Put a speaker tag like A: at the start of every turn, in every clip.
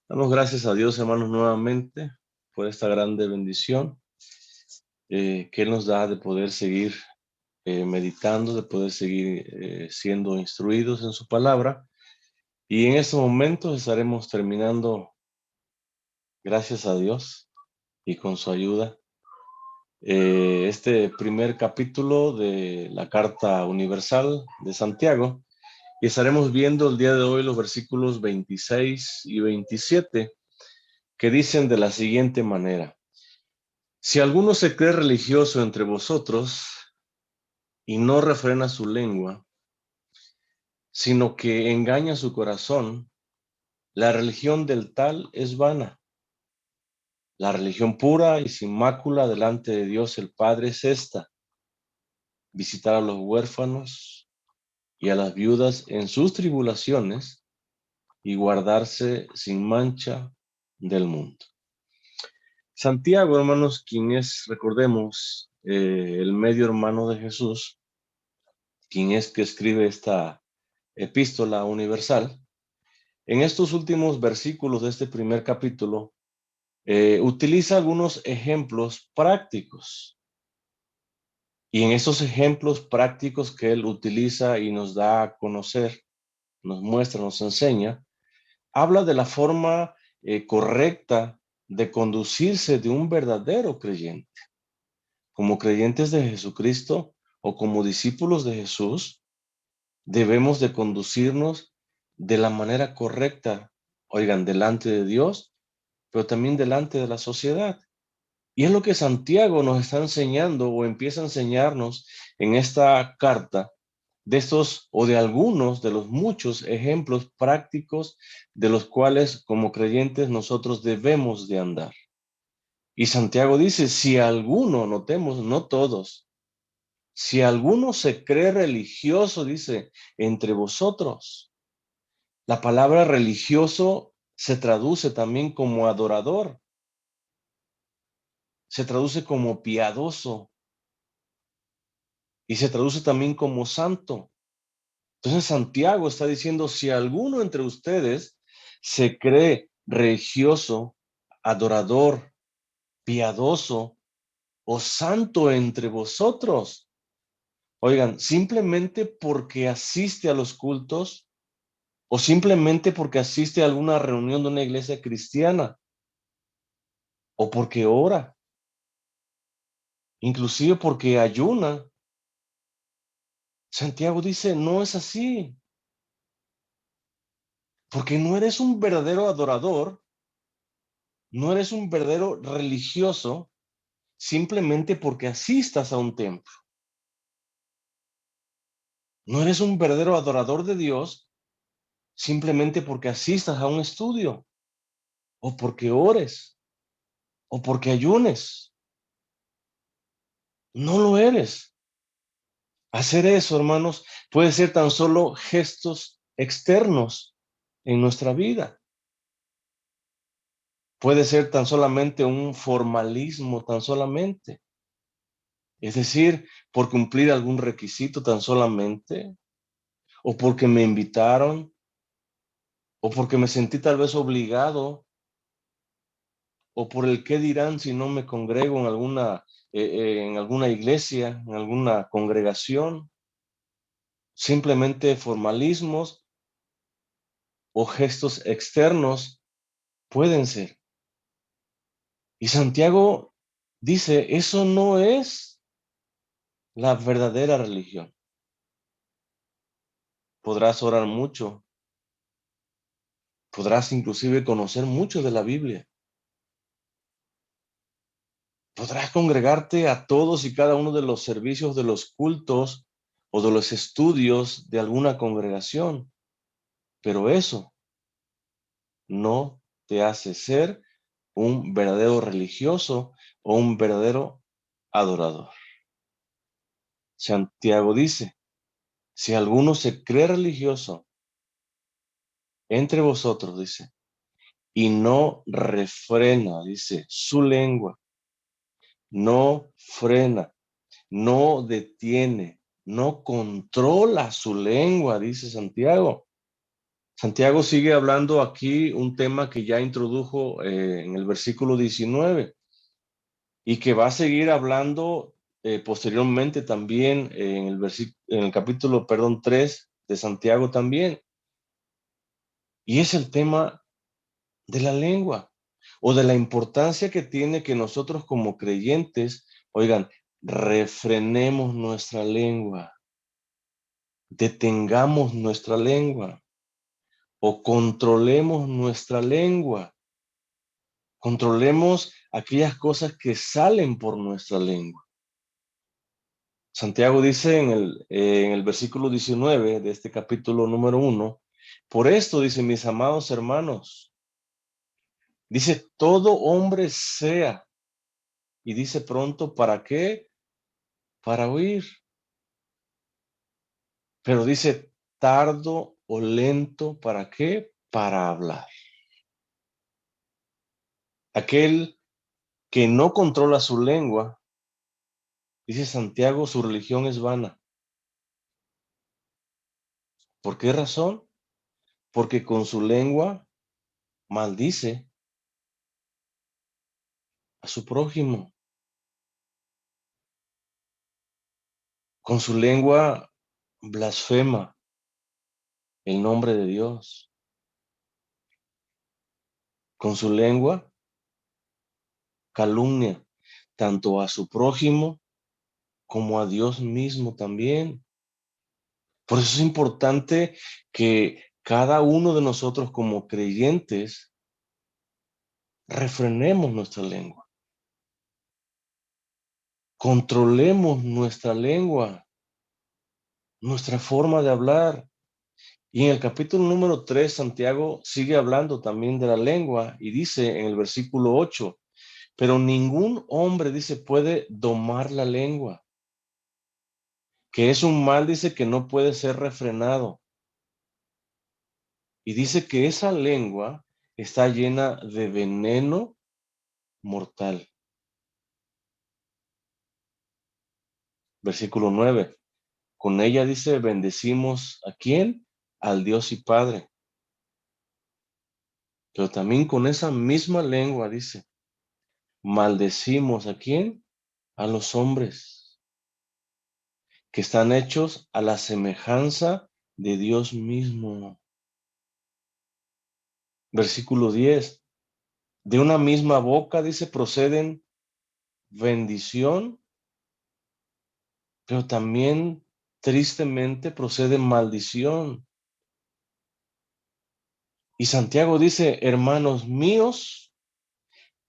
A: Damos gracias a Dios, hermanos, nuevamente por esta grande bendición que Él nos da de poder seguir meditando, de poder seguir siendo instruidos en su palabra. Y en estos momentos estaremos terminando, gracias a Dios y con su ayuda, este primer capítulo de la Carta Universal de Santiago. Y estaremos viendo el día de hoy los versículos 26 y 27 que dicen de la siguiente manera: si alguno se cree religioso entre vosotros y no refrena su lengua, sino que engaña su corazón, la religión del tal es vana. La religión pura y sin mácula delante de Dios el Padre es esta: visitar a los huérfanos y a las viudas en sus tribulaciones y guardarse sin mancha del mundo. Santiago, hermanos, quien es, recordemos, el medio hermano de Jesús, quien es que escribe esta epístola universal, en estos últimos versículos de este primer capítulo, utiliza algunos ejemplos prácticos. Y en esos ejemplos prácticos que él utiliza y nos da a conocer, nos muestra, nos enseña, habla de la forma correcta de conducirse de un verdadero creyente. Como creyentes de Jesucristo o como discípulos de Jesús, debemos de conducirnos de la manera correcta, oigan, delante de Dios, pero también delante de la sociedad. Y es lo que Santiago nos está enseñando o empieza a enseñarnos en esta carta, de estos o de algunos de los muchos ejemplos prácticos de los cuales como creyentes nosotros debemos de andar. Y Santiago dice, si alguno, notemos, no todos, si alguno se cree religioso, dice, entre vosotros. La palabra religioso se traduce también como adorador, se traduce como piadoso y se traduce también como santo. Entonces Santiago está diciendo, si alguno entre ustedes se cree religioso, adorador, piadoso o santo entre vosotros, oigan, simplemente porque asiste a los cultos o simplemente porque asiste a alguna reunión de una iglesia cristiana o porque ora, inclusive porque ayuna. Santiago dice, no es así, porque no eres un verdadero adorador, no eres un verdadero religioso simplemente porque asistas a un templo. No eres un verdadero adorador de Dios simplemente porque asistas a un estudio o porque ores o porque ayunes. No lo eres. Hacer eso, hermanos, puede ser tan solo gestos externos en nuestra vida. Puede ser tan solamente un formalismo, tan solamente. Es decir, por cumplir algún requisito tan solamente, o porque me invitaron, o porque me sentí tal vez obligado, o por el qué dirán si no me congrego en alguna iglesia, en alguna congregación. Simplemente formalismos o gestos externos pueden ser. Y Santiago dice, eso no es la verdadera religión. Podrás orar mucho, podrás inclusive conocer mucho de la Biblia, podrás congregarte a todos y cada uno de los servicios de los cultos o de los estudios de alguna congregación, pero eso no te hace ser un verdadero religioso o un verdadero adorador. Santiago dice, si alguno se cree religioso entre vosotros, dice, y no refrena, dice, su lengua, no frena, no detiene, no controla su lengua, dice Santiago. Santiago sigue hablando aquí un tema que ya introdujo en el versículo 19 y que va a seguir hablando posteriormente también en el capítulo, perdón, 3 de Santiago también. Y es el tema de la lengua o de la importancia que tiene que nosotros como creyentes, oigan, refrenemos nuestra lengua, detengamos nuestra lengua o controlemos nuestra lengua, controlemos aquellas cosas que salen por nuestra lengua. Santiago dice en el versículo 19 de este capítulo número 1, por esto dice, mis amados hermanos, dice, todo hombre sea, y dice pronto, ¿para qué? Para oír. Pero dice, tardo o lento, ¿para qué? Para hablar. Aquel que no controla su lengua, dice Santiago, su religión es vana. ¿Por qué razón? Porque con su lengua maldice a su prójimo. Con su lengua blasfema el nombre de Dios. Con su lengua calumnia tanto a su prójimo como a Dios mismo también. Por eso es importante que cada uno de nosotros como creyentes refrenemos nuestra lengua, controlemos nuestra lengua, nuestra forma de hablar. Y en el capítulo número 3, Santiago sigue hablando también de la lengua y dice en el versículo 8, pero ningún hombre, dice, puede domar la lengua, que es un mal, dice, que no puede ser refrenado. Y dice que esa lengua está llena de veneno mortal. Versículo 9. Con ella dice, bendecimos ¿a quién? Al Dios y Padre. Pero también con esa misma lengua dice, maldecimos ¿a quién? A los hombres que están hechos a la semejanza de Dios mismo. Versículo 10. De una misma boca, dice, proceden bendición, pero también tristemente procede maldición. Y Santiago dice, hermanos míos,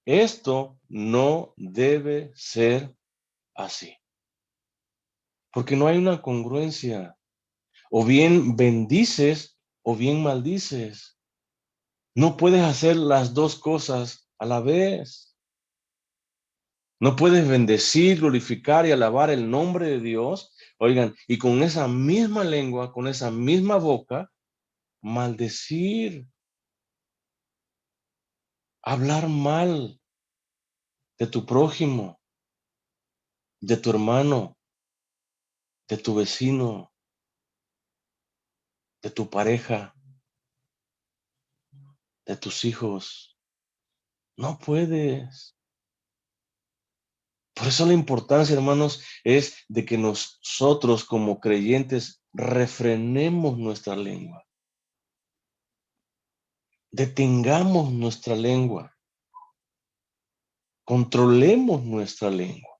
A: esto no debe ser así, porque no hay una congruencia. O bien bendices o bien maldices. No puedes hacer las dos cosas a la vez. No puedes bendecir, glorificar y alabar el nombre de Dios, oigan, y con esa misma lengua, con esa misma boca, maldecir, hablar mal de tu prójimo, de tu hermano, de tu vecino, de tu pareja, de tus hijos. No puedes. Por eso la importancia, hermanos, es de que nosotros como creyentes refrenemos nuestra lengua, detengamos nuestra lengua, controlemos nuestra lengua.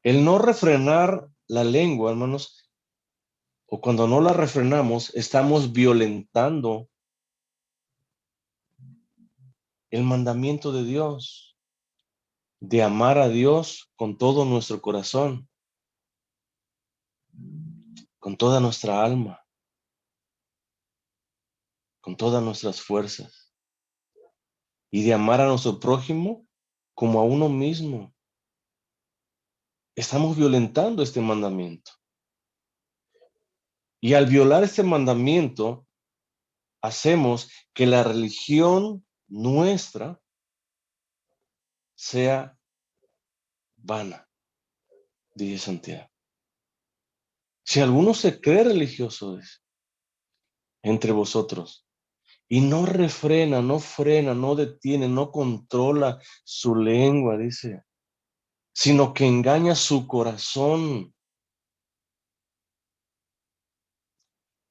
A: El no refrenar la lengua, hermanos, o cuando no la refrenamos, estamos violentando el mandamiento de Dios, de amar a Dios con todo nuestro corazón, con toda nuestra alma, con todas nuestras fuerzas, y de amar a nuestro prójimo como a uno mismo. Estamos violentando este mandamiento. Y al violar este mandamiento, hacemos que la religión nuestra sea vana, dice Santiago. Si alguno se cree religioso, entre vosotros. Y no refrena, no frena, no detiene, no controla su lengua, dice, sino que engaña su corazón.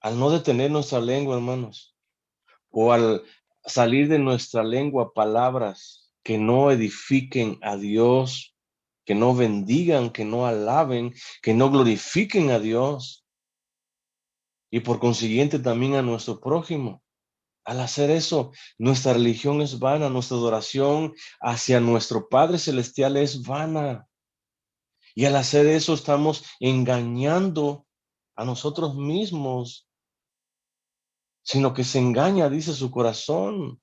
A: Al no detener nuestra lengua, hermanos, o al salir de nuestra lengua palabras que no edifiquen a Dios, que no bendigan, que no alaben, que no glorifiquen a Dios y por consiguiente también a nuestro prójimo. Al hacer eso, nuestra religión es vana, nuestra adoración hacia nuestro Padre Celestial es vana. Y al hacer eso estamos engañando a nosotros mismos, sino que se engaña, dice su corazón.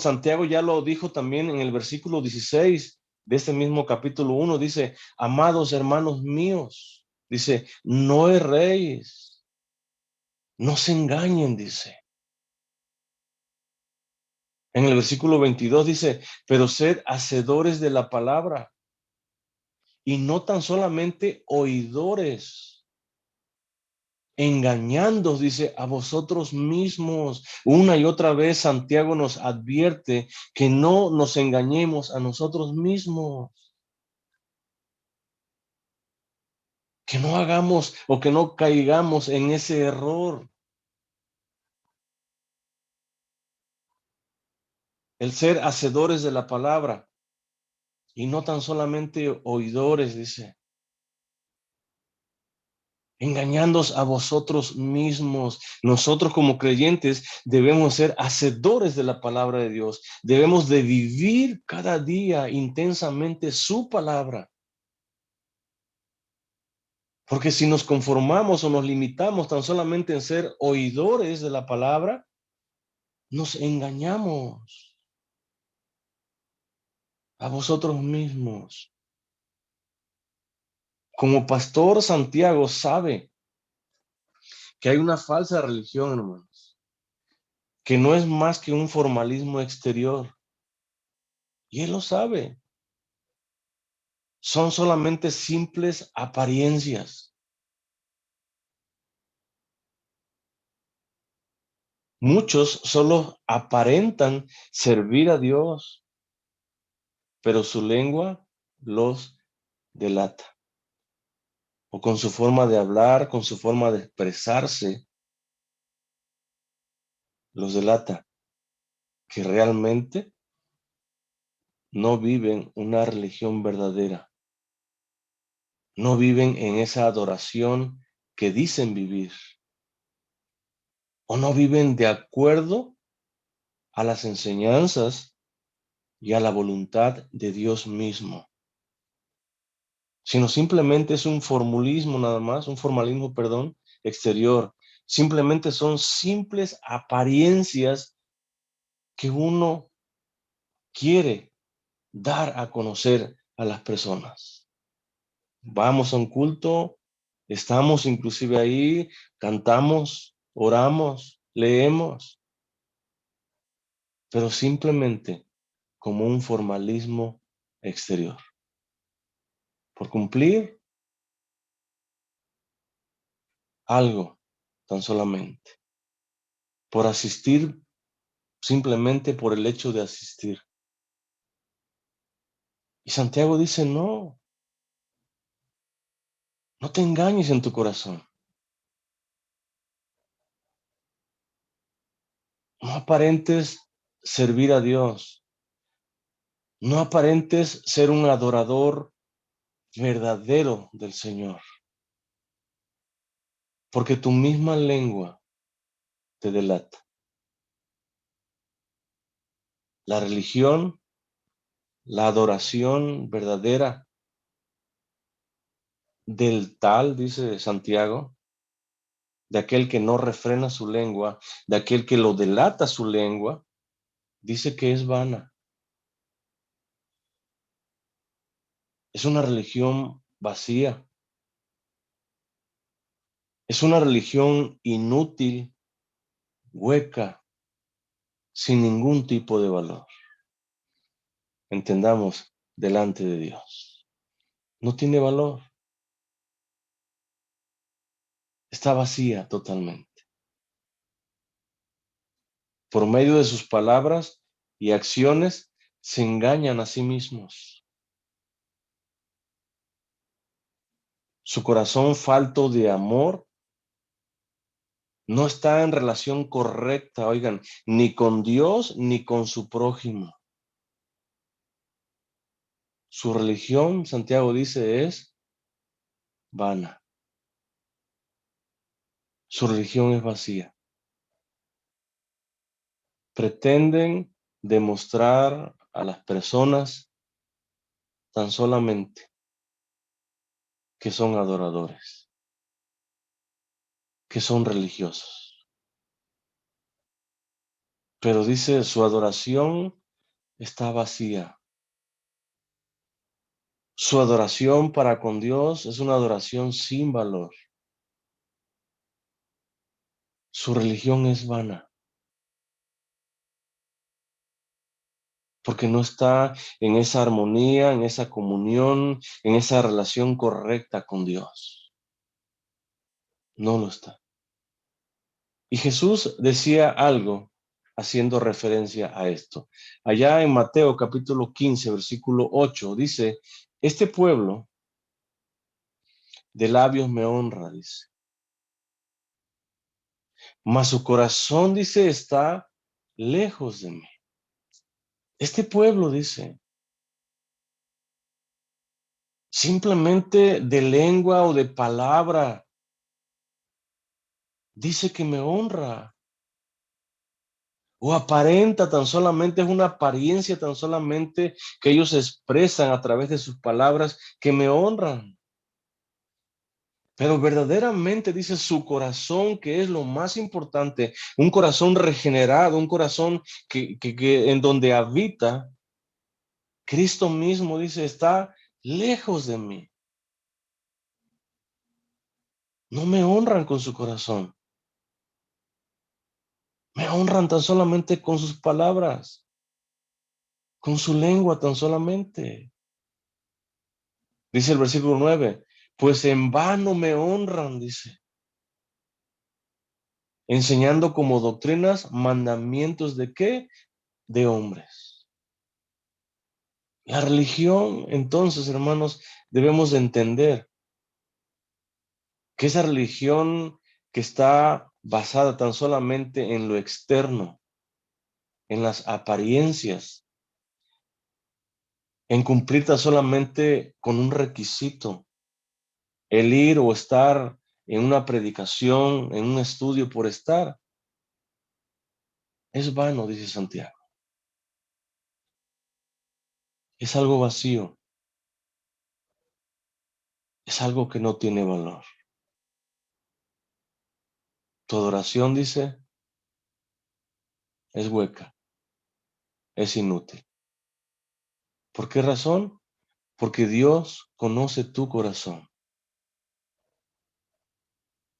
A: Santiago ya lo dijo también en el versículo 16 de este mismo capítulo 1, dice, amados hermanos míos, dice, no erréis, no se engañen, dice. En el versículo 22 dice, pero sed hacedores de la palabra y no tan solamente oidores, engañando, dice, a vosotros mismos. Una y otra vez Santiago nos advierte que no nos engañemos a nosotros mismos, que no hagamos o que no caigamos en ese error. El ser hacedores de la palabra y no tan solamente oidores, dice. Engañándoos a vosotros mismos. Nosotros como creyentes debemos ser hacedores de la palabra de Dios. Debemos de vivir cada día intensamente su palabra. Porque si nos conformamos o nos limitamos tan solamente en ser oidores de la palabra, nos engañamos a vosotros mismos. Como pastor, Santiago sabe que hay una falsa religión, hermanos, que no es más que un formalismo exterior. Y él lo sabe. Son solamente simples apariencias. Muchos solo aparentan servir a Dios, pero su lengua los delata. O con su forma de hablar, con su forma de expresarse, los delata, que realmente no viven una religión verdadera. No viven en esa adoración que dicen vivir. O no viven de acuerdo a las enseñanzas y a la voluntad de Dios mismo, sino simplemente es un formulismo nada más, un formalismo, perdón, exterior. Simplemente son simples apariencias que uno quiere dar a conocer a las personas. Vamos a un culto, estamos inclusive ahí, cantamos, oramos, leemos, pero simplemente como un formalismo exterior. Por cumplir algo tan solamente, por asistir simplemente por el hecho de asistir. Y Santiago dice, no, no te engañes en tu corazón. No aparentes servir a Dios. No aparentes ser un adorador verdadero del Señor. Porque tu misma lengua te delata. La religión, la adoración verdadera del tal, dice Santiago, de aquel que no refrena su lengua, de aquel que lo delata su lengua, dice que es vana. Es una religión vacía. Es una religión inútil, hueca, sin ningún tipo de valor. Entendamos, delante de Dios. No tiene valor. está vacía totalmente. Por medio de sus palabras y acciones, se engañan a sí mismos. Su corazón falto de amor no está en relación correcta, oigan, ni con Dios ni con su prójimo. Su religión, Santiago dice, es vana. Su religión es vacía. Pretenden demostrar a las personas tan solamente que son adoradores, que son religiosos. Pero dice, su adoración está vacía. Su adoración para con Dios es una adoración sin valor. Su religión es vana, porque no está en esa armonía, en esa comunión, en esa relación correcta con Dios. No lo está. Y Jesús decía algo haciendo referencia a esto. Allá en Mateo capítulo 15, versículo 8, dice, este pueblo de labios me honra, dice, mas su corazón, dice, está lejos de mí. Este pueblo, dice, simplemente de lengua o de palabra, dice que me honra. O aparenta tan solamente, es una apariencia tan solamente que ellos expresan a través de sus palabras que me honran. Pero verdaderamente dice su corazón, que es lo más importante, un corazón regenerado, un corazón que en donde habita Cristo mismo, dice, está lejos de mí. No me honran con su corazón. Me honran tan solamente con sus palabras, con su lengua tan solamente. Dice el versículo 9, pues en vano me honran, dice, enseñando como doctrinas mandamientos de qué? De hombres. La religión, entonces, hermanos, debemos de entender que esa religión que está basada tan solamente en lo externo, en las apariencias, en cumplir tan solamente con un requisito, el ir o estar en una predicación, en un estudio por estar, es vano, dice Santiago. Es algo vacío, es algo que no tiene valor. Tu adoración, dice, es hueca, es inútil. ¿Por qué razón? Porque Dios conoce tu corazón.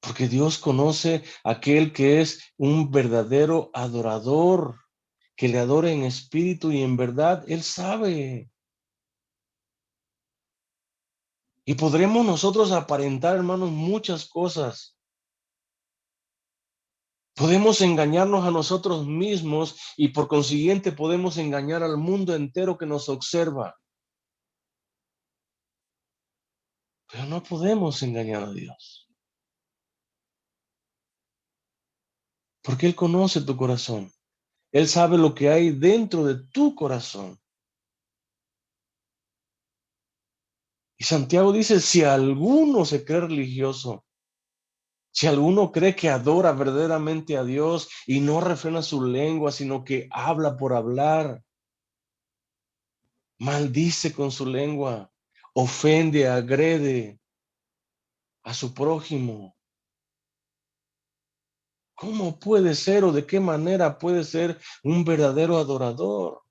A: Porque Dios conoce aquel que es un verdadero adorador, que le adora en espíritu y en verdad. Él sabe. Y podremos nosotros aparentar, hermanos, muchas cosas. Podemos engañarnos a nosotros mismos y por consiguiente podemos engañar al mundo entero que nos observa. Pero no podemos engañar a Dios. Porque Él conoce tu corazón. Él sabe lo que hay dentro de tu corazón. Y Santiago dice, si alguno se cree religioso, si alguno cree que adora verdaderamente a Dios y no refrena su lengua, sino que habla por hablar, maldice con su lengua, ofende, agrede a su prójimo. ¿Cómo puede ser o de qué manera puede ser un verdadero adorador?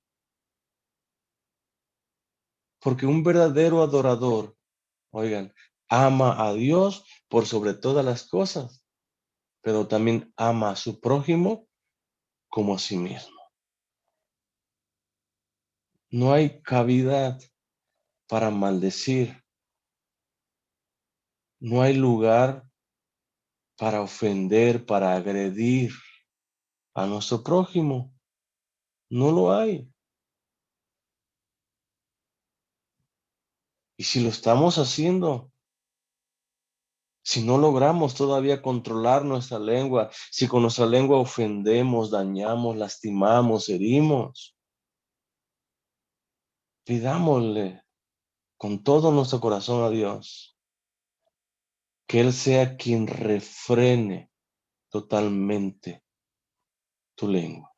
A: Porque un verdadero adorador, oigan, ama a Dios por sobre todas las cosas, pero también ama a su prójimo como a sí mismo. No hay cavidad para maldecir. No hay lugar para ofender, para agredir a nuestro prójimo. No lo hay. Y si lo estamos haciendo, si no logramos todavía controlar nuestra lengua, si con nuestra lengua ofendemos, dañamos, lastimamos, herimos, pidámosle con todo nuestro corazón a Dios que Él sea quien refrene totalmente tu lengua,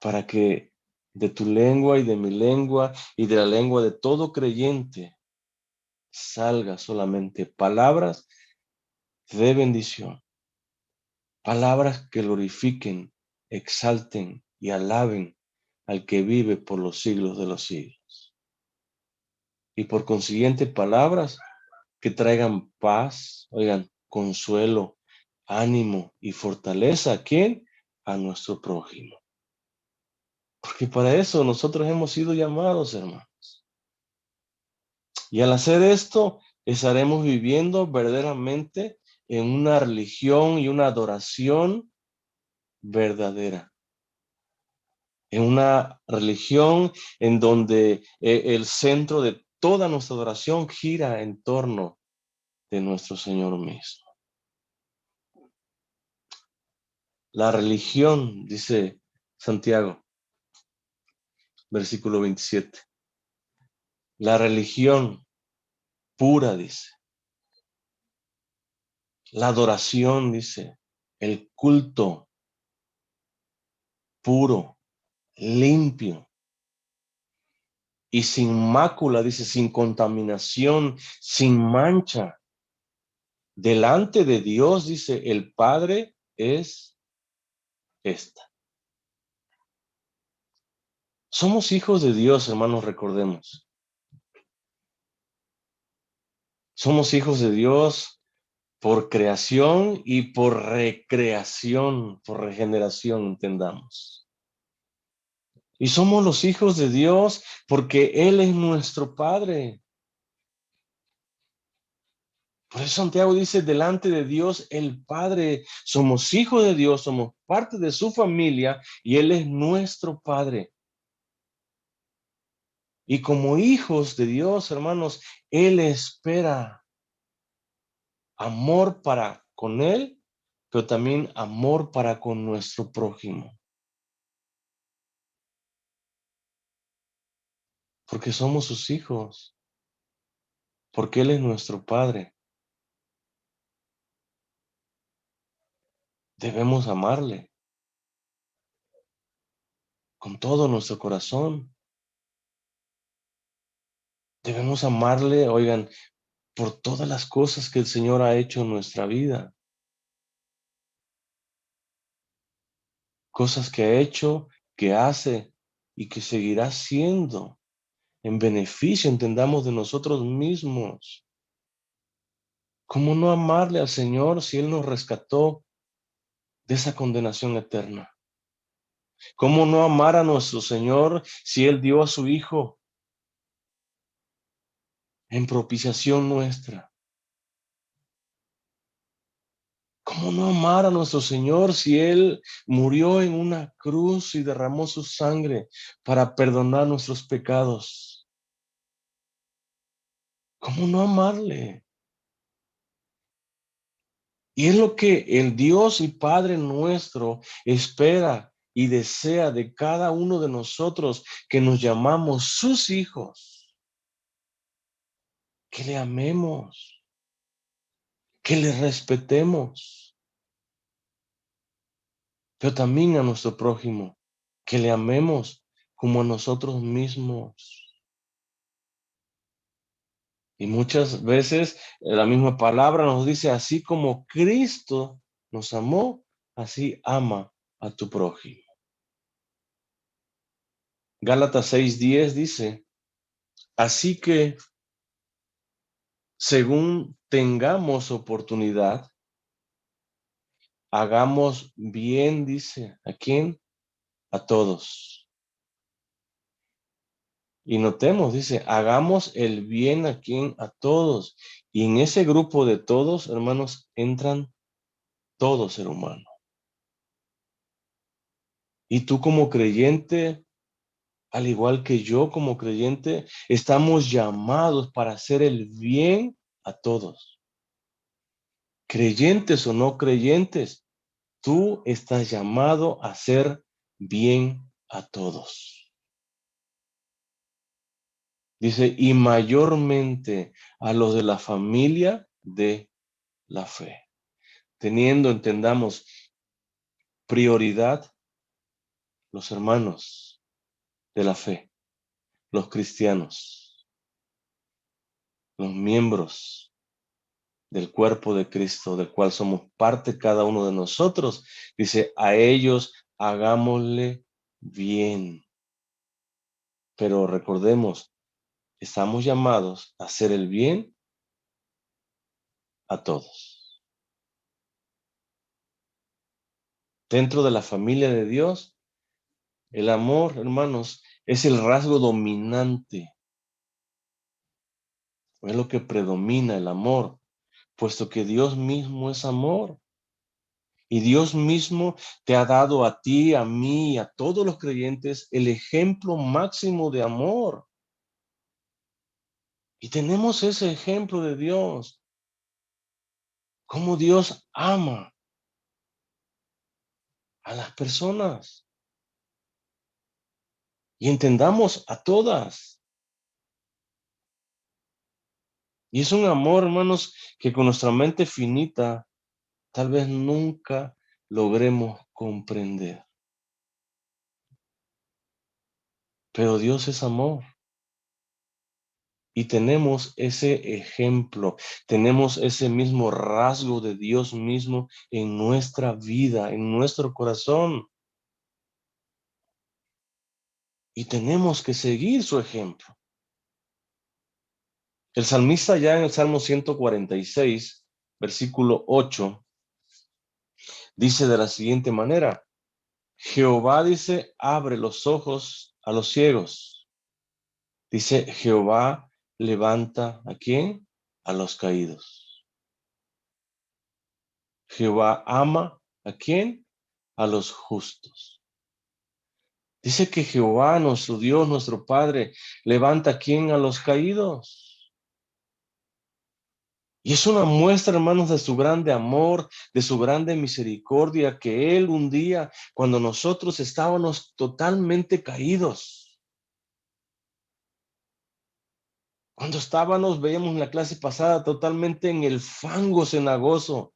A: para que de tu lengua y de mi lengua y de la lengua de todo creyente salga solamente palabras de bendición, palabras que glorifiquen, exalten y alaben al que vive por los siglos de los siglos. Y por consiguiente, palabras que traigan paz, oigan, consuelo, ánimo y fortaleza. ¿A quién? A nuestro prójimo. Porque para eso nosotros hemos sido llamados, hermanos. Y al hacer esto, estaremos viviendo verdaderamente en una religión y una adoración verdadera. En una religión en donde el centro de toda nuestra adoración gira en torno de nuestro Señor mismo. La religión, dice Santiago, versículo 27. La religión pura, dice. La adoración, dice. El culto puro, limpio y sin mácula, dice, sin contaminación, sin mancha. Delante de Dios, dice, el Padre es esta. Somos hijos de Dios, hermanos, recordemos. Somos hijos de Dios por creación y por recreación, por regeneración, entendamos. Y somos los hijos de Dios porque Él es nuestro Padre. Por eso Santiago dice, delante de Dios el Padre, somos hijos de Dios, somos parte de su familia y Él es nuestro Padre. Y como hijos de Dios, hermanos, Él espera amor para con Él, pero también amor para con nuestro prójimo. Porque somos sus hijos, porque Él es nuestro Padre. Debemos amarle con todo nuestro corazón. Debemos amarle, oigan, por todas las cosas que el Señor ha hecho en nuestra vida. Cosas que ha hecho, que hace y que seguirá haciendo en beneficio, entendamos, de nosotros mismos. ¿Cómo no amarle al Señor si Él nos rescató de esa condenación eterna? ¿Cómo no amar a nuestro Señor si Él dio a su Hijo en propiciación nuestra? ¿Cómo no amar a nuestro Señor si Él murió en una cruz y derramó su sangre para perdonar nuestros pecados? ¿Cómo no amarle? Y es lo que el Dios y Padre nuestro espera y desea de cada uno de nosotros que nos llamamos sus hijos, que le amemos, que le respetemos, pero también a nuestro prójimo, que le amemos como a nosotros mismos. Y muchas veces la misma palabra nos dice, así como Cristo nos amó, así ama a tu prójimo. Gálatas 6:10 dice, así que según tengamos oportunidad, hagamos bien, dice, ¿a quién? A todos. Y notemos, dice, hagamos el bien a quién, a todos. Y en ese grupo de todos, hermanos, entran todo ser humano. Y tú como creyente, al igual que yo como creyente, estamos llamados para hacer el bien a todos. Creyentes o no creyentes, tú estás llamado a hacer bien a todos. Dice, y mayormente a los de la familia de la fe. Teniendo, entendamos, prioridad los hermanos de la fe, los cristianos, los miembros del cuerpo de Cristo, del cual somos parte cada uno de nosotros. Dice, a ellos hagámosle bien. Pero recordemos, estamos llamados a hacer el bien a todos. Dentro de la familia de Dios, el amor, hermanos, es el rasgo dominante. Es lo que predomina el amor, puesto que Dios mismo es amor. Y Dios mismo te ha dado a ti, a mí, a todos los creyentes el ejemplo máximo de amor. Y tenemos ese ejemplo de Dios, cómo Dios ama a las personas. Y entendamos a todas. Y es un amor, hermanos, que con nuestra mente finita tal vez nunca logremos comprender. Pero Dios es amor. Y tenemos ese ejemplo, tenemos ese mismo rasgo de Dios mismo en nuestra vida, en nuestro corazón. Y tenemos que seguir su ejemplo. El salmista ya en el Salmo 146, versículo 8, dice de la siguiente manera, Jehová dice, abre los ojos a los ciegos. Dice, Jehová levanta ¿a quién? A los caídos. Jehová ama ¿a quién? A los justos. Dice que Jehová, nuestro Dios, nuestro Padre, levanta ¿a quién? A los caídos. Y es una muestra, hermanos, de su grande amor, de su grande misericordia, que Él un día, cuando nosotros estábamos totalmente caídos, cuando estábamos, veíamos en la clase pasada, totalmente en el fango cenagoso,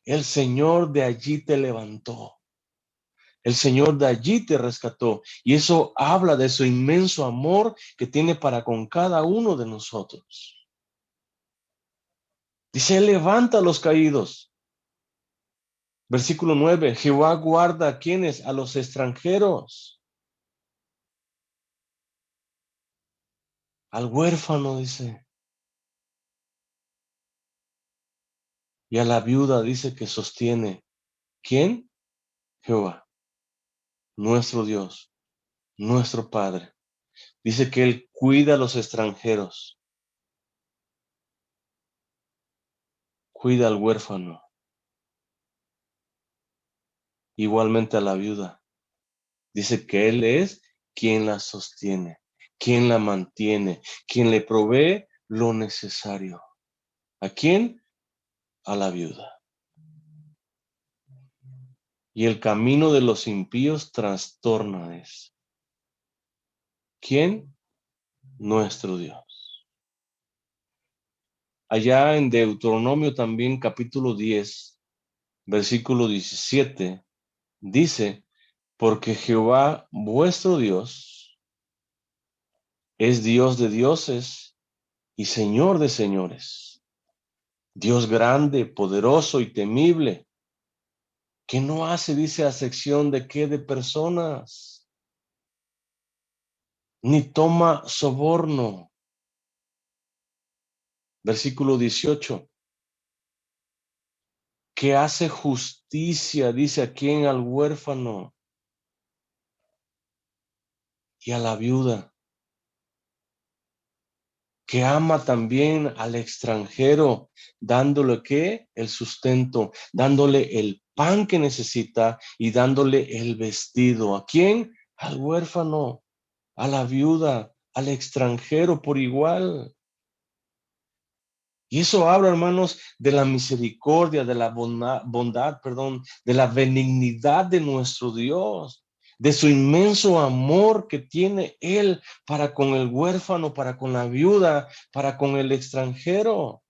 A: el Señor de allí te levantó. El Señor de allí te rescató. Y eso habla de su inmenso amor que tiene para con cada uno de nosotros. Dice, Él levanta a los caídos. Versículo 9, Jehová guarda a quienes, a los extranjeros, al huérfano, dice, y a la viuda, dice que sostiene. ¿Quién? Jehová, nuestro Dios, nuestro Padre. Dice que Él cuida a los extranjeros, cuida al huérfano, igualmente a la viuda. Dice que Él es quien la sostiene, quien la mantiene, quien le provee lo necesario. ¿A quién? A la viuda. Y el camino de los impíos trastorna es. ¿Quién? Nuestro Dios. Allá en Deuteronomio también capítulo 10, versículo 17, dice, porque Jehová vuestro Dios es Dios de dioses y Señor de señores, Dios grande, poderoso y temible, que no hace, dice, acepción de qué, de personas, ni toma soborno. Versículo 18, que hace justicia, dice aquí en al huérfano y a la viuda, que ama también al extranjero, dándole ¿qué? El sustento, dándole el pan que necesita y dándole el vestido. ¿A quién? Al huérfano, a la viuda, al extranjero por igual. Y eso habla, hermanos, de la misericordia, de la bondad, perdón, de la benignidad de nuestro Dios, de su inmenso amor que tiene Él para con el huérfano, para con la viuda, para con el extranjero.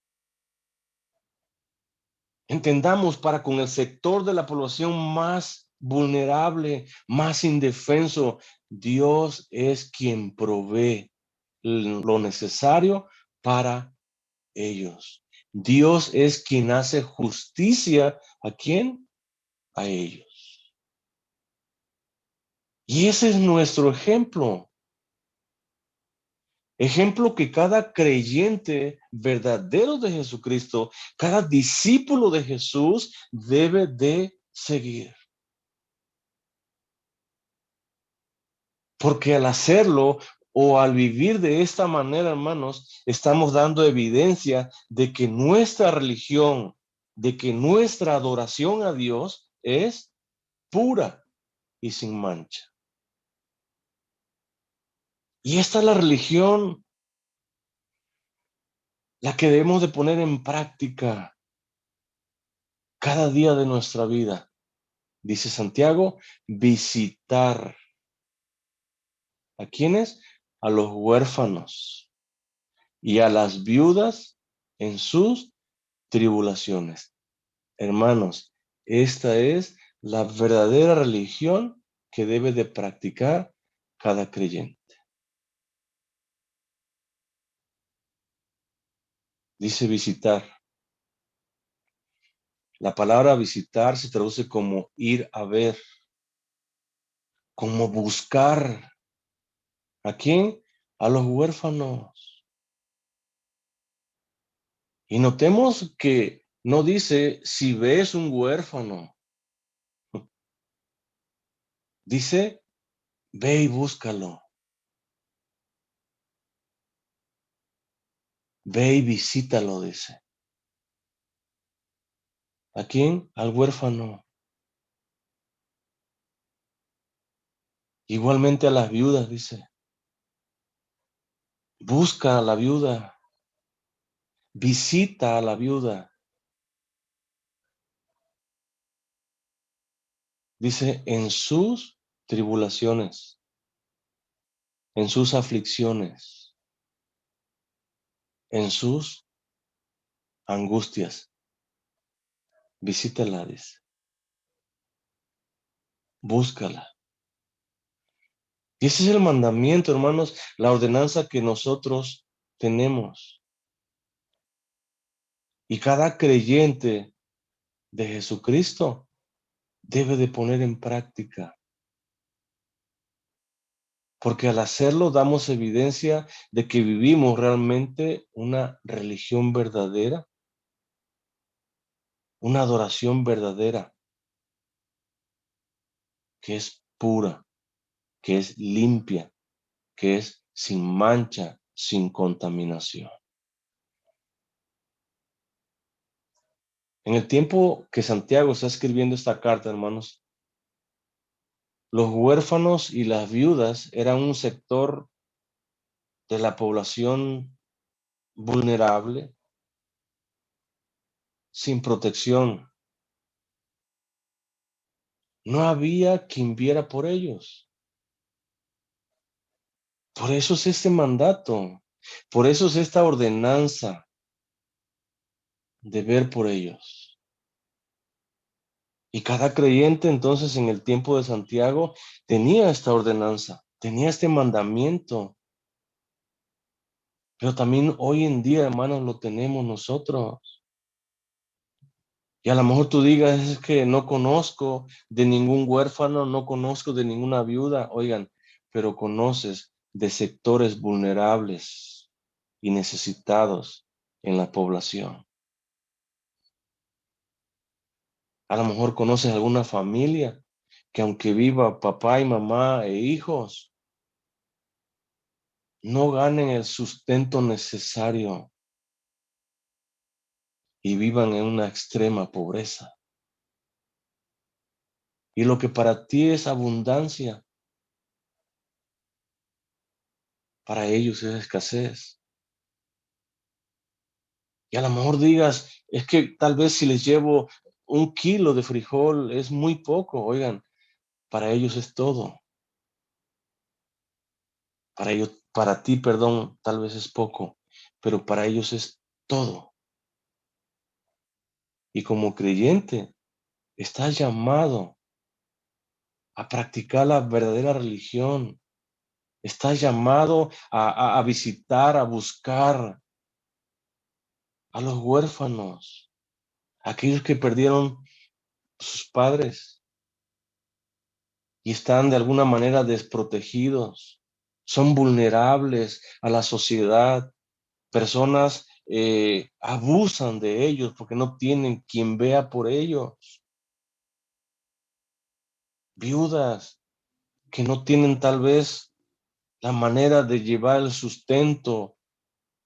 A: Entendamos, para con el sector de la población más vulnerable, más indefenso, Dios es quien provee lo necesario para ellos. Dios es quien hace justicia. ¿A quién? A ellos. Y ese es nuestro ejemplo. Ejemplo que cada creyente verdadero de Jesucristo, cada discípulo de Jesús debe de seguir. Porque al hacerlo o al vivir de esta manera, hermanos, estamos dando evidencia de que nuestra religión, de que nuestra adoración a Dios es pura y sin mancha. Y esta es la religión, la que debemos de poner en práctica cada día de nuestra vida. Dice Santiago, visitar. ¿A quiénes? A los huérfanos y a las viudas en sus tribulaciones. Hermanos, esta es la verdadera religión que debe de practicar cada creyente. Dice visitar. La palabra visitar se traduce como ir a ver, como buscar. ¿A quién? A los huérfanos. Y notemos que no dice si ves un huérfano. Dice, ve y búscalo. Ve y visítalo, dice. ¿A quién? Al huérfano. Igualmente a las viudas, dice. Busca a la viuda. Visita a la viuda. Dice, en sus tribulaciones, en sus aflicciones, en sus angustias. Visítala, dice. Búscala. Y ese es el mandamiento, hermanos, la ordenanza que nosotros tenemos. Y cada creyente de Jesucristo debe de poner en práctica. Porque al hacerlo damos evidencia de que vivimos realmente una religión verdadera, una adoración verdadera, que es pura, que es limpia, que es sin mancha, sin contaminación. En el tiempo que Santiago está escribiendo esta carta, hermanos, los huérfanos y las viudas eran un sector de la población vulnerable, sin protección. No había quien viera por ellos. Por eso es este mandato, por eso es esta ordenanza de ver por ellos. Y cada creyente entonces en el tiempo de Santiago tenía esta ordenanza, tenía este mandamiento. Pero también hoy en día, hermanos, lo tenemos nosotros. Y a lo mejor tú digas, es que no conozco de ningún huérfano, no conozco de ninguna viuda. Oigan, pero conoces de sectores vulnerables y necesitados en la población. A lo mejor conoces alguna familia que aunque viva papá y mamá e hijos, no ganen el sustento necesario y vivan en una extrema pobreza. Y lo que para ti es abundancia, para ellos es escasez. Y a lo mejor digas, es que tal vez si les llevo 1 kilo de frijol es muy poco. Oigan, para ellos es todo. Para ellos, para ti, perdón, tal vez es poco, pero para ellos es todo. Y como creyente, estás llamado a practicar la verdadera religión. Estás llamado a visitar, a buscar a los huérfanos, aquellos que perdieron sus padres y están de alguna manera desprotegidos, son vulnerables a la sociedad, personas abusan de ellos porque no tienen quien vea por ellos, viudas que no tienen tal vez la manera de llevar el sustento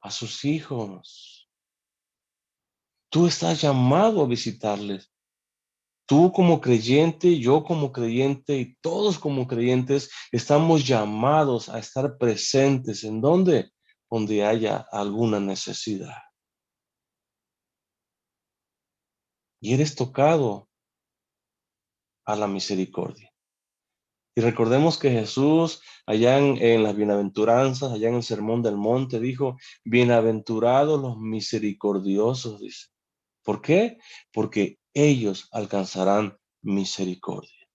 A: a sus hijos. Tú estás llamado a visitarles. Tú como creyente, yo como creyente y todos como creyentes estamos llamados a estar presentes. ¿En dónde? Donde haya alguna necesidad. Y eres tocado a la misericordia. Y recordemos que Jesús, allá en las bienaventuranzas, allá en el Sermón del Monte, dijo, bienaventurados los misericordiosos, dice. ¿Por qué? Porque ellos alcanzarán misericordia.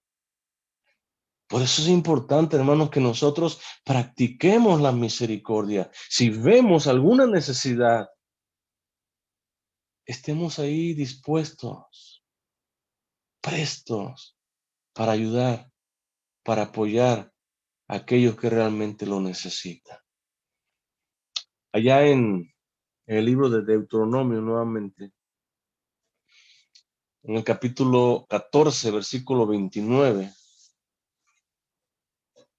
A: Por eso es importante, hermanos, que nosotros practiquemos la misericordia. Si vemos alguna necesidad, estemos ahí dispuestos, prestos para ayudar, para apoyar a aquellos que realmente lo necesitan. Allá en el libro de Deuteronomio, nuevamente, en el capítulo 14, versículo 29,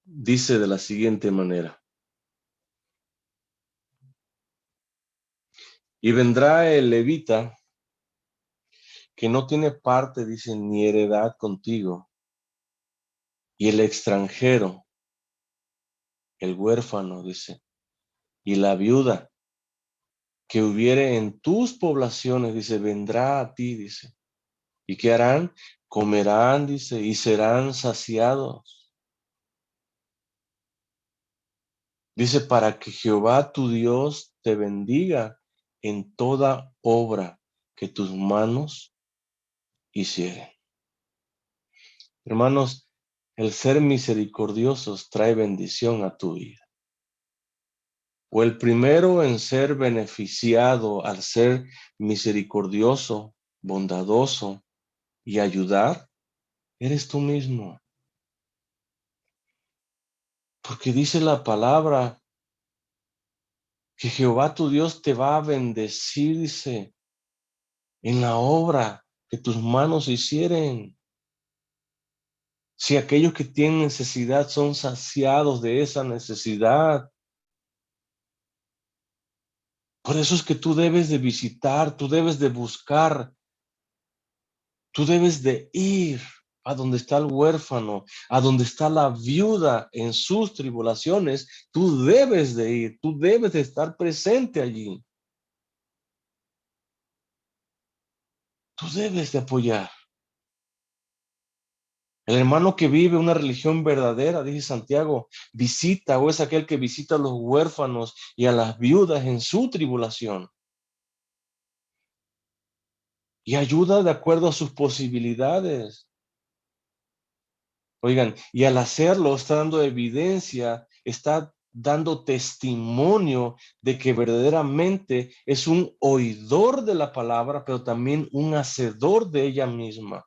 A: dice de la siguiente manera: y vendrá el levita que no tiene parte, dice, ni heredad contigo, y el extranjero, el huérfano, dice, y la viuda que hubiere en tus poblaciones, dice, vendrá a ti, dice. ¿Y qué harán? Comerán, dice, y serán saciados. Dice, para que Jehová tu Dios te bendiga en toda obra que tus manos hicieren. Hermanos, el ser misericordiosos trae bendición a tu vida. O el primero en ser beneficiado al ser misericordioso, bondadoso y ayudar, eres tú mismo. Porque dice la palabra que Jehová tu Dios te va a bendecir, dice, en la obra que tus manos hicieren. Si aquellos que tienen necesidad son saciados de esa necesidad. Por eso es que tú debes de visitar, tú debes de buscar, tú debes de ir a donde está el huérfano, a donde está la viuda en sus tribulaciones. Tú debes de ir, tú debes de estar presente allí. Tú debes de apoyar. El hermano que vive una religión verdadera, dice Santiago, visita o es aquel que visita a los huérfanos y a las viudas en su tribulación y ayuda de acuerdo a sus posibilidades. Oigan, y al hacerlo está dando evidencia, está dando testimonio de que verdaderamente es un oidor de la palabra, pero también un hacedor de ella misma.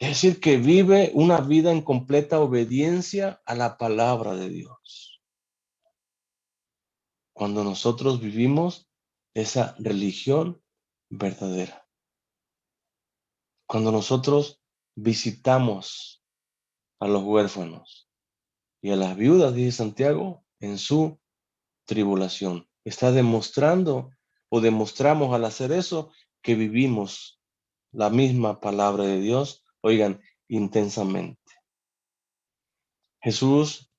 A: Es decir, que vive una vida en completa obediencia a la palabra de Dios. Cuando nosotros vivimos esa religión verdadera. Cuando nosotros visitamos a los huérfanos, y a las viudas, dice Santiago, en su tribulación. Está demostrando o demostramos al hacer eso que vivimos la misma palabra de Dios, oigan, intensamente. Jesús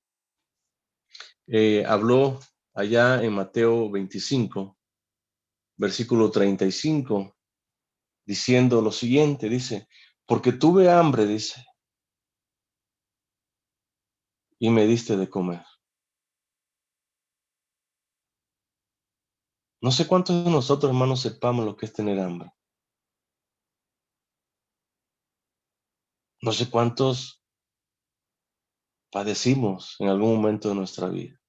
A: habló allá en Mateo 25, versículo 35, diciendo lo siguiente, dice, porque tuve hambre, dice, y me diste de comer. No sé cuántos de nosotros, hermanos, sepamos lo que es tener hambre. No sé cuántos padecimos en algún momento de nuestra vida.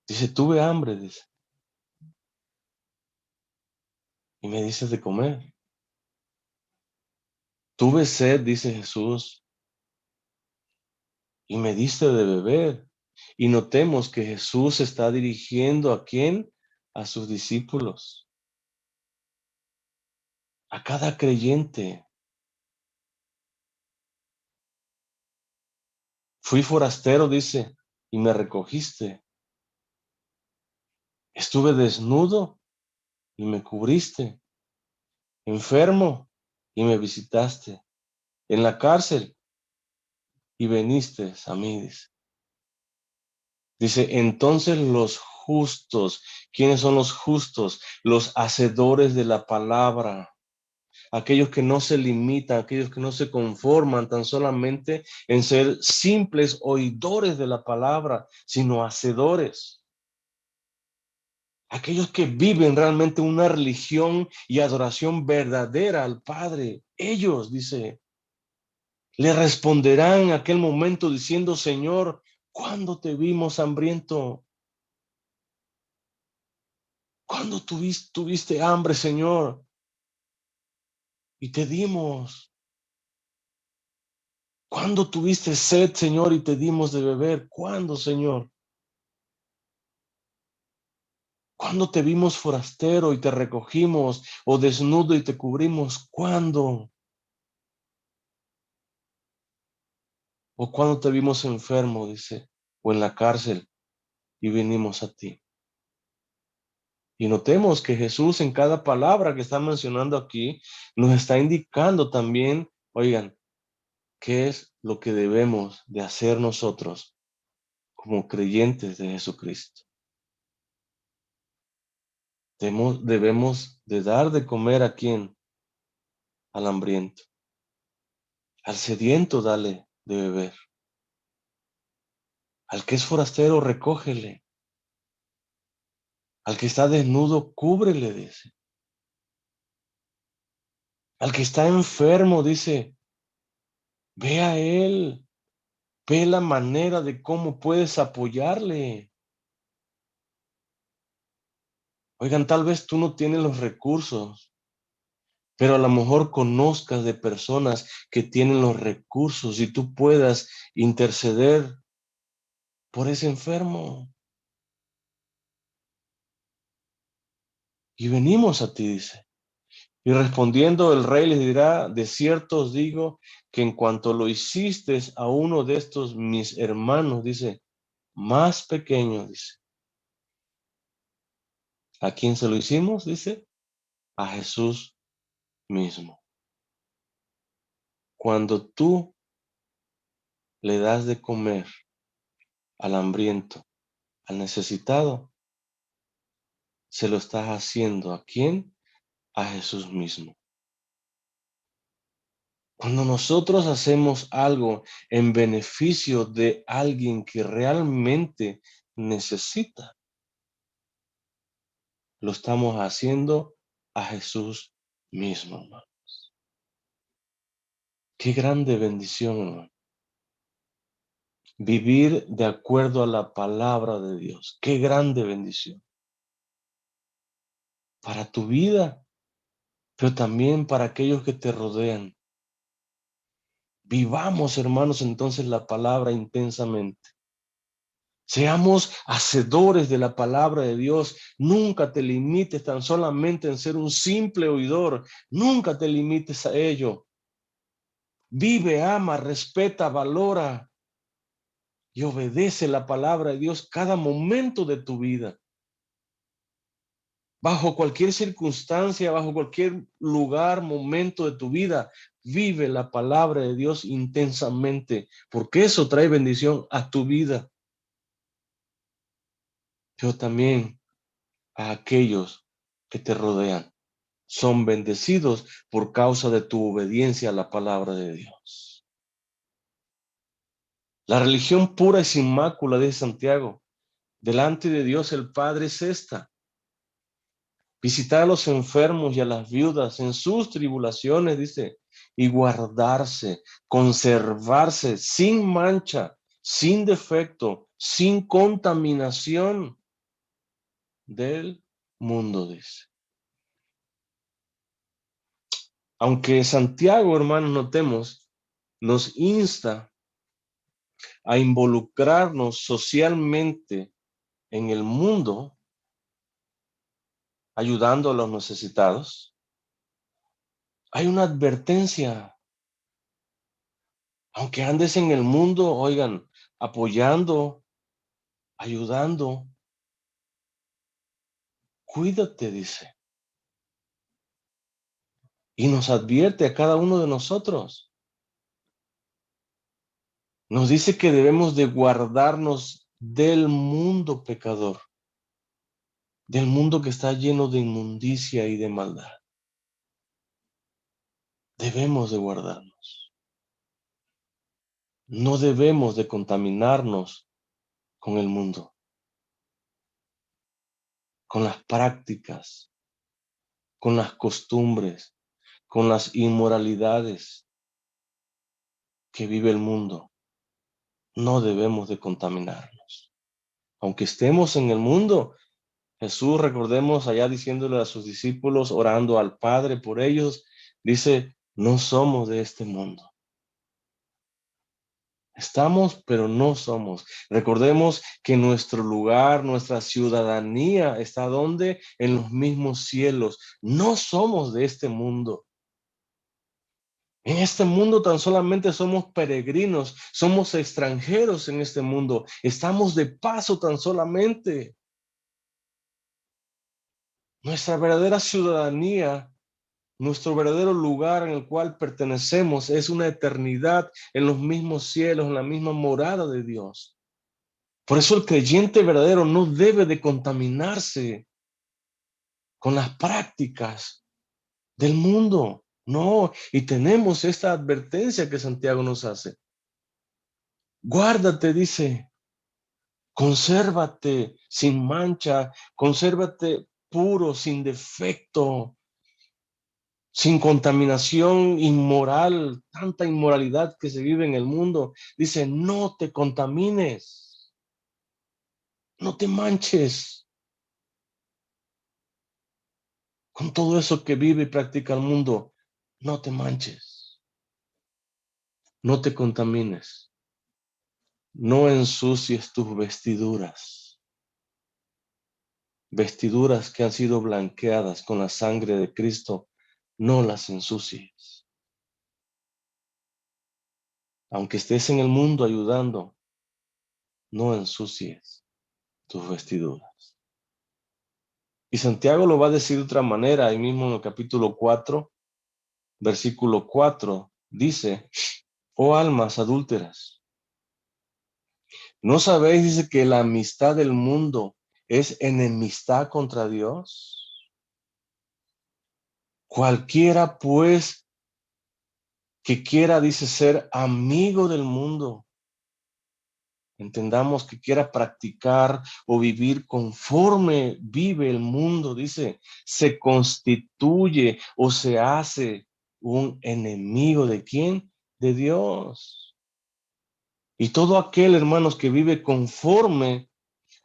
A: Dice, tuve hambre, dice, y me dices de comer. Tuve sed, dice Jesús, y me diste de beber. Y notemos que Jesús está dirigiendo ¿a quién? A sus discípulos, a cada creyente. Fui forastero, dice, y me recogiste. Estuve desnudo y me cubriste. Enfermo y me visitaste. En la cárcel y viniste a mí, dice. Dice, entonces los justos, ¿quiénes son los justos? Los hacedores de la palabra, aquellos que no se limitan, aquellos que no se conforman tan solamente en ser simples oidores de la palabra, sino hacedores. Aquellos que viven realmente una religión y adoración verdadera al Padre. Ellos, dice, le responderán en aquel momento diciendo, Señor, ¿cuándo te vimos hambriento? ¿Cuándo tuviste hambre, Señor? Y te dimos. ¿Cuándo tuviste sed, Señor, y te dimos de beber? ¿Cuándo, Señor? ¿Cuándo te vimos forastero y te recogimos, o desnudo y te cubrimos? ¿Cuándo? ¿O cuándo te vimos enfermo, dice, o en la cárcel y vinimos a ti? Y notemos que Jesús en cada palabra que está mencionando aquí nos está indicando también, oigan, qué es lo que debemos de hacer nosotros como creyentes de Jesucristo. Debemos de dar de comer a quién, al hambriento, al sediento dale de beber, al que es forastero recógele, al que está desnudo cúbrele, dice, al que está enfermo, dice, ve a él, ve la manera de cómo puedes apoyarle. Oigan, tal vez tú no tienes los recursos, pero a lo mejor conozcas de personas que tienen los recursos y tú puedas interceder por ese enfermo. Y venimos a ti, dice. Y respondiendo el rey les dirá, de cierto os digo que en cuanto lo hiciste a uno de estos mis hermanos, dice, más pequeños, dice. ¿A quién se lo hicimos? Dice, a Jesús mismo. Cuando tú le das de comer al hambriento, al necesitado, se lo estás haciendo ¿a quién? A Jesús mismo. Cuando nosotros hacemos algo en beneficio de alguien que realmente necesita, lo estamos haciendo a Jesús mismo, hermano. Qué grande bendición, hermano. Vivir de acuerdo a la palabra de Dios. Qué grande bendición. Para tu vida, pero también para aquellos que te rodean. Vivamos, hermanos, entonces la palabra intensamente. Seamos hacedores de la palabra de Dios. Nunca te limites tan solamente en ser un simple oidor. Nunca te limites a ello. Vive, ama, respeta, valora y obedece la palabra de Dios cada momento de tu vida. Bajo cualquier circunstancia, bajo cualquier lugar, momento de tu vida, vive la palabra de Dios intensamente, porque eso trae bendición a tu vida, pero también a aquellos que te rodean. Son bendecidos por causa de tu obediencia a la palabra de Dios. La religión pura y sin mácula, dice Santiago, delante de Dios el Padre es esta: visitar a los enfermos y a las viudas en sus tribulaciones, dice, y guardarse, conservarse sin mancha, sin defecto, sin contaminación del mundo, dice. Aunque Santiago, hermanos, notemos, nos insta a involucrarnos socialmente en el mundo, ayudando a los necesitados, hay una advertencia. Aunque andes en el mundo, oigan, apoyando, ayudando, cuídate, dice. Y nos advierte a cada uno de nosotros. Nos dice que debemos de guardarnos del mundo pecador, del mundo que está lleno de inmundicia y de maldad. Debemos de guardarnos. No debemos de contaminarnos con el mundo, con las prácticas, con las costumbres, con las inmoralidades que vive el mundo. No debemos de contaminarnos. Aunque estemos en el mundo, Jesús, recordemos allá diciéndole a sus discípulos, orando al Padre por ellos, dice, no somos de este mundo. Estamos, pero no somos. Recordemos que nuestro lugar, nuestra ciudadanía está donde, en los mismos cielos. No somos de este mundo. En este mundo tan solamente somos peregrinos, somos extranjeros en este mundo, estamos de paso tan solamente. Nuestra verdadera ciudadanía, nuestro verdadero lugar en el cual pertenecemos es una eternidad en los mismos cielos, en la misma morada de Dios. Por eso el creyente verdadero no debe de contaminarse con las prácticas del mundo. No, y tenemos esta advertencia que Santiago nos hace. Guárdate, dice, consérvate sin mancha, consérvate puro, sin defecto, sin contaminación inmoral, tanta inmoralidad que se vive en el mundo. Dice, no te contamines, no te manches con todo eso que vive y practica el mundo. No te manches, no te contamines, no ensucies tus vestiduras. Vestiduras que han sido blanqueadas con la sangre de Cristo, no las ensucies. Aunque estés en el mundo ayudando, no ensucies tus vestiduras. Y Santiago lo va a decir de otra manera, ahí mismo en el capítulo 4, versículo 4, dice, oh almas adúlteras, ¿no sabéis, dice, que la amistad del mundo es enemistad contra Dios? Cualquiera, pues, que quiera, dice, ser amigo del mundo, entendamos que quiera practicar o vivir conforme vive el mundo, dice, se constituye o se hace un enemigo ¿de quién? De Dios. Y todo aquel, hermanos, que vive conforme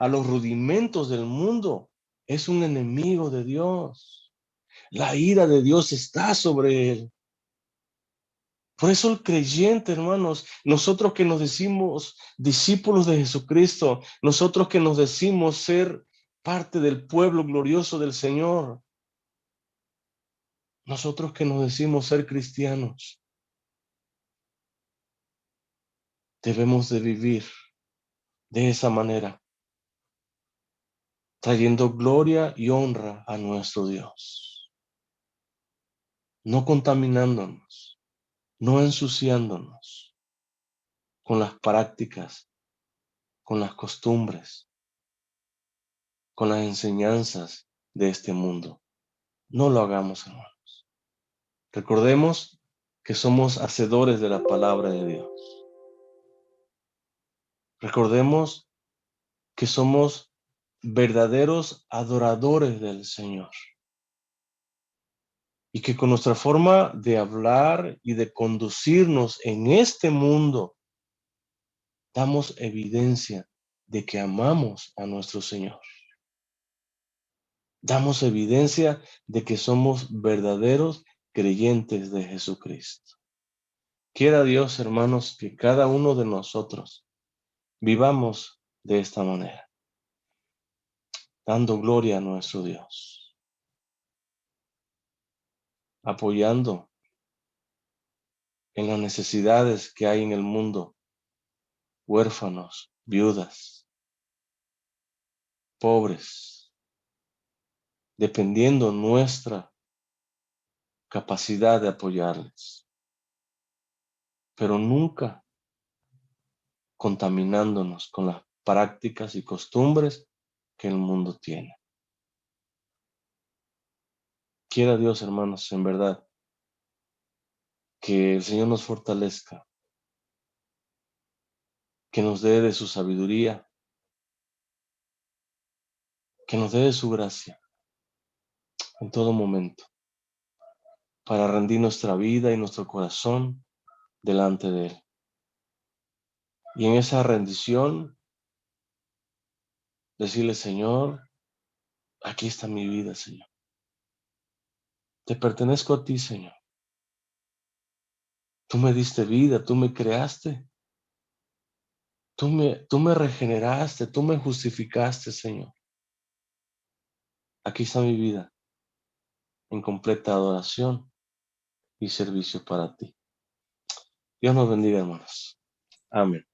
A: a los rudimentos del mundo es un enemigo de Dios. La ira de Dios está sobre él. Por eso el creyente, hermanos, nosotros que nos decimos discípulos de Jesucristo, nosotros que nos decimos ser parte del pueblo glorioso del Señor, nosotros que nos decimos ser cristianos, Debemos de vivir de esa manera, trayendo gloria y honra a nuestro Dios, no contaminándonos, no ensuciándonos con las prácticas, con las costumbres, con las enseñanzas de este mundo. No lo hagamos, hermanos. Recordemos que somos hacedores de la palabra de Dios. Recordemos que somos verdaderos adoradores del Señor y que con nuestra forma de hablar y de conducirnos en este mundo damos evidencia de que amamos a nuestro Señor. Damos evidencia de que somos verdaderos creyentes de Jesucristo. Quiera Dios, hermanos, que cada uno de nosotros vivamos de esta manera, dando gloria a nuestro Dios, apoyando en las necesidades que hay en el mundo, huérfanos, viudas, pobres, dependiendo nuestra capacidad de apoyarles, pero nunca contaminándonos con las prácticas y costumbres que el mundo tiene. Quiera Dios, hermanos, en verdad, que el Señor nos fortalezca, que nos dé de su sabiduría, que nos dé de su gracia en todo momento, para rendir nuestra vida y nuestro corazón delante de Él. Y en esa rendición, decirle, Señor, aquí está mi vida, Señor. Te pertenezco a ti, Señor. Tú me diste vida, tú me creaste. Tú me regeneraste, tú me justificaste, Señor. Aquí está mi vida en completa adoración y servicio para ti. Dios nos bendiga, hermanos. Amén.